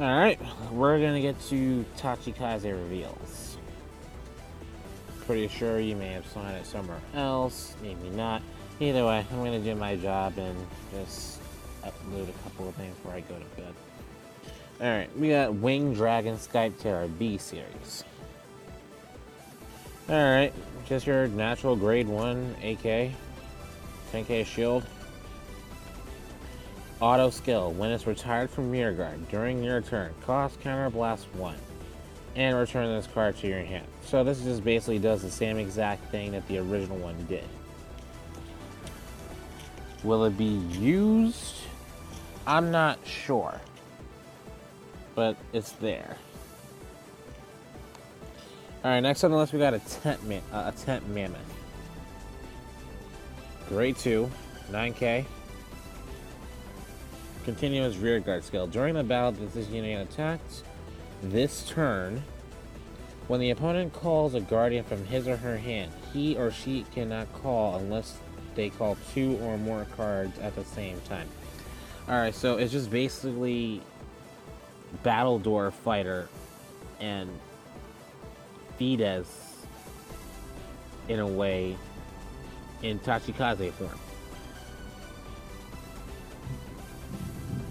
Alright, we're gonna get to Tachikaze reveals. Pretty sure you may have signed it somewhere else, maybe not. Either way, I'm gonna do my job and just upload a couple of things before I go to bed. Alright, we got Winged Dragon Skype Terror B series. Alright, just your natural grade 1 AK, 10k shield. Auto skill, when it's retired from rear guard during your turn, cost counterblast 1. And return this card to your hand. So this just basically does the same exact thing that the original one did. Will it be used? I'm not sure. But it's there. Alright, next on the list we got a tent mammoth. Grade 2, 9k. Continuous rear guard skill. During the battle that this unit attacks this turn, when the opponent calls a guardian from his or her hand, he or she cannot call unless they call 2 or more cards at the same time. Alright, so it's just basically Battledore Fighter and Fides in a way in Tachikaze form.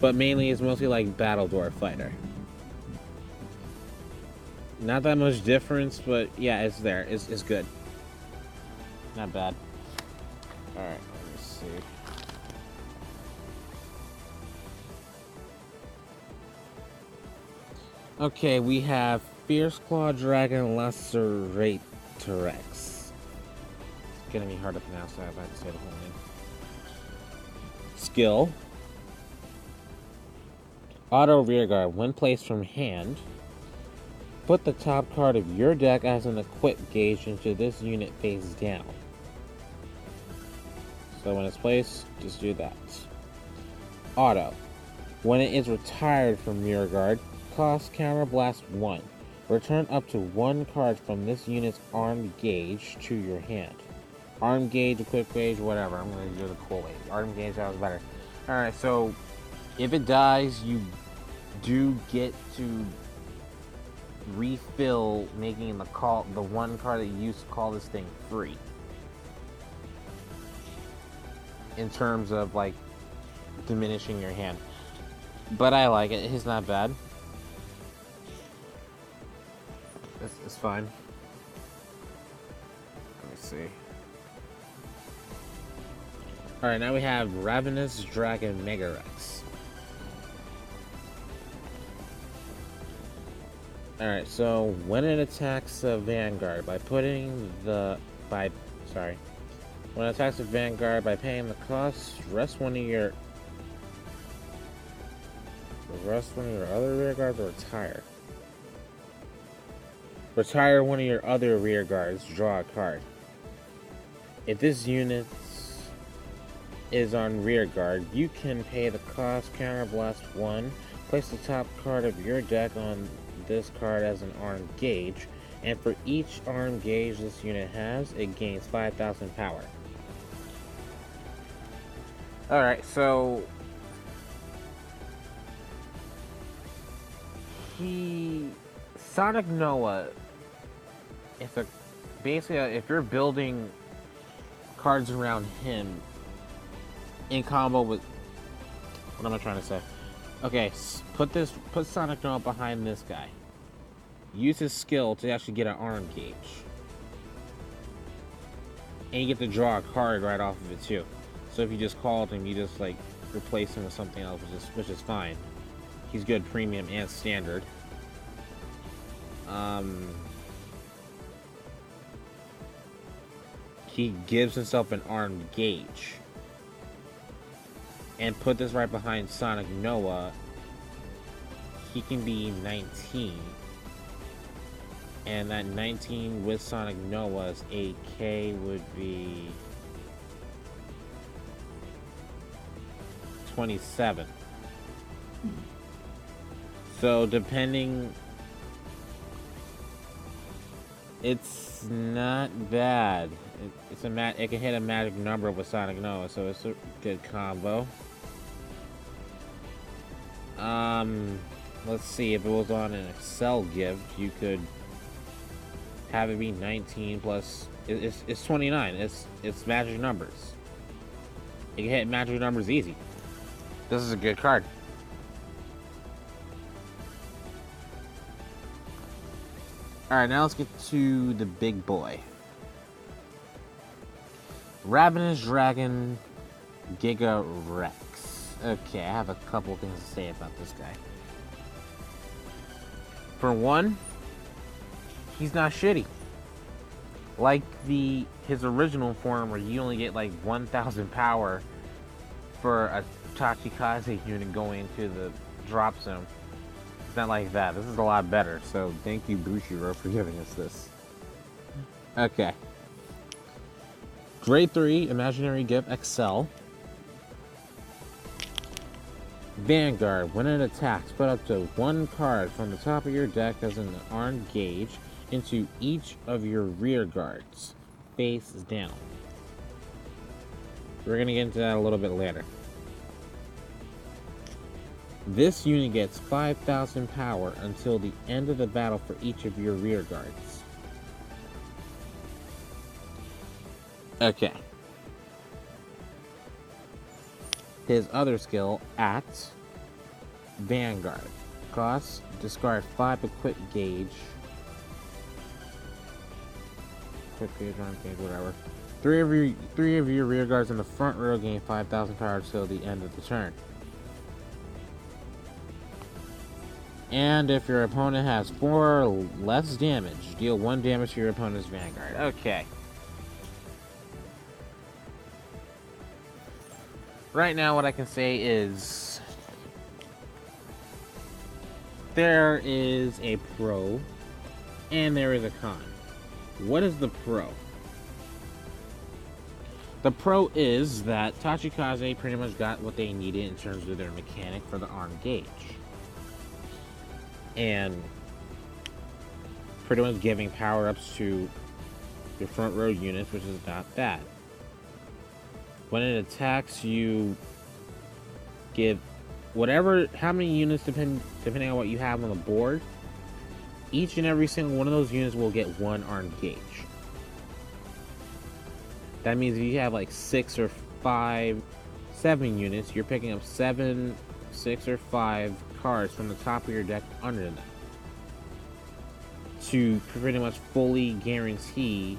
But mainly it's mostly like Battledore Fighter. Not that much difference, but yeah, it's there. It's good. Not bad. Alright, let me see. Okay, we have Fierce Claw Dragon Lacerate T-Rex. It's gonna be hard to pronounce that if I have to say the whole name. Skill. Auto Rearguard. When placed from hand, put the top card of your deck as an equip gauge into this unit face down. So when it's placed, just do that. Auto. When it is retired from rear guard, cost counterblast 1. Return up to 1 card from this unit's armed gauge to your hand. Armed gauge, equip gauge, whatever. I'm going to do the cool way. Armed gauge sounds better. Alright, so if it dies, you do get to refill, making the one card that you used to call this thing free. In terms of like diminishing your hand. But I like it. It's not bad. It's fine. Let me see. Alright, now we have Ravenous Dragon Gigarex. Alright, so when it attacks a Vanguard when it attacks a Vanguard by paying the cost, rest one of your other rear guards or retire. Retire one of your other rear guards, draw a card. If this unit is on rear guard, you can pay the cost counterblast 1, place the top card of your deck on this card as an armed gauge, and for each armed gauge this unit has, it gains 5,000 power. Alright, so Sonic Noah, basically if you're building cards around him in combo with, what am I trying to say? Okay, put Sonic Noah behind this guy. Use his skill to actually get an arm gauge. And you get to draw a card right off of it too. So if you just called him, you just like replace him with something else, which is fine. He's good premium and standard. He gives himself an armed gauge. And put this right behind Sonic Noah. He can be 19. And that 19 with Sonic Noah's 8k would be 27. So depending, it's not bad. It can hit a magic number with Sonic Noah, so it's a good combo. let's see, if it was on an Excel gift, you could have it be 19 plus. It's 29. It's magic numbers. You can hit magic numbers easy. This is a good card. Alright, now let's get to the big boy. Ravenous Dragon Gigarex. Okay, I have a couple things to say about this guy. For one, he's not shitty. Like his original form where you only get like 1,000 power for a Tachikaze unit going into the drop zone. It's not like that. This is a lot better. So thank you, Bushiro, for giving us this. Okay. Grade 3, Imaginary Gift XL. Vanguard. When it attacks, put up to one card from the top of your deck as an armed gauge into each of your rear guards, face down. We're going to get into that a little bit later. This unit gets 5,000 power until the end of the battle for each of your rear guards. Okay. His other skill, at Vanguard. Cost, discard 5 equip gauge. Equip gauge, arm gauge, whatever. Three of your rear guards in the front row gain 5,000 power until the end of the turn. And if your opponent has 4 or less damage, deal 1 damage to your opponent's Vanguard. Okay. Right now, what I can say is there is a pro and there is a con. What is the pro? The pro is that Tachikaze pretty much got what they needed in terms of their mechanic for the armed gauge. And pretty much giving power-ups to your front row units, which is not bad. When it attacks, you give how many units, depending on what you have on the board, each and every single one of those units will get 1 armed gauge. That means if you have like 6 or 7 units, you're picking up 7, 6 or 5 cards from the top of your deck under them to pretty much fully guarantee,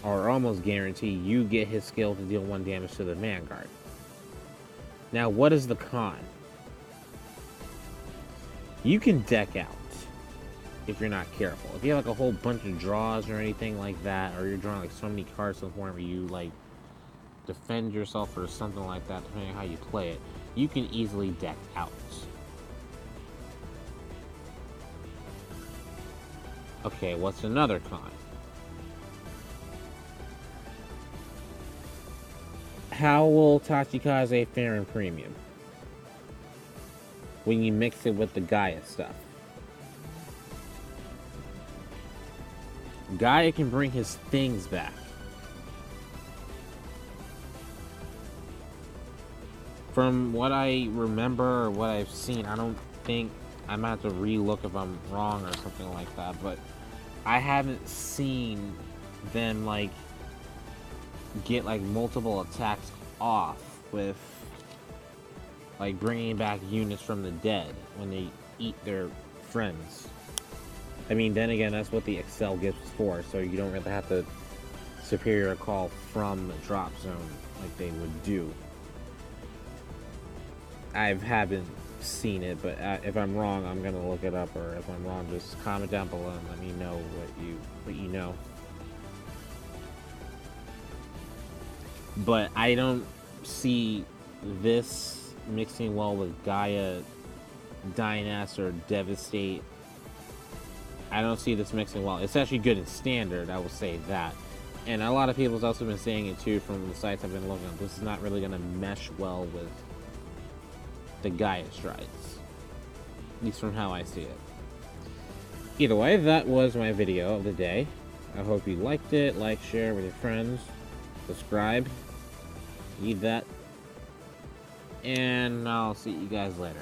or almost guarantee, you get his skill to deal 1 damage to the Vanguard. Now, what is the con? You can deck out if you're not careful. If you have like a whole bunch of draws or anything like that, or you're drawing like so many cards to the point where you like defend yourself or something like that, depending on how you play it, you can easily deck out. Okay, what's another con? How will Tachikaze fare in premium when you mix it with the Gaia stuff? Gaia can bring his things back. From what I remember or what I've seen, I don't think, I might have to re-look if I'm wrong or something like that, but I haven't seen them like get like multiple attacks off with like bringing back units from the dead when they eat their friends. I mean, then again, that's what the Excel gives for, so you don't really have to superior call from the drop zone like they would do. I haven't seen it, but if I'm wrong, I'm gonna look it up, or if I'm wrong, just comment down below and let me know what you know. But I don't see this mixing well with Gaia, Dynass, or Devastate. I don't see this mixing well. It's actually good in Standard, I will say that. And a lot of people have also been saying it too from the sites I've been looking at. This is not really going to mesh well with the Gaia strides. At least from how I see it. Either way, that was my video of the day. I hope you liked it. Like, share with your friends. Subscribe. Need that. And I'll see you guys later.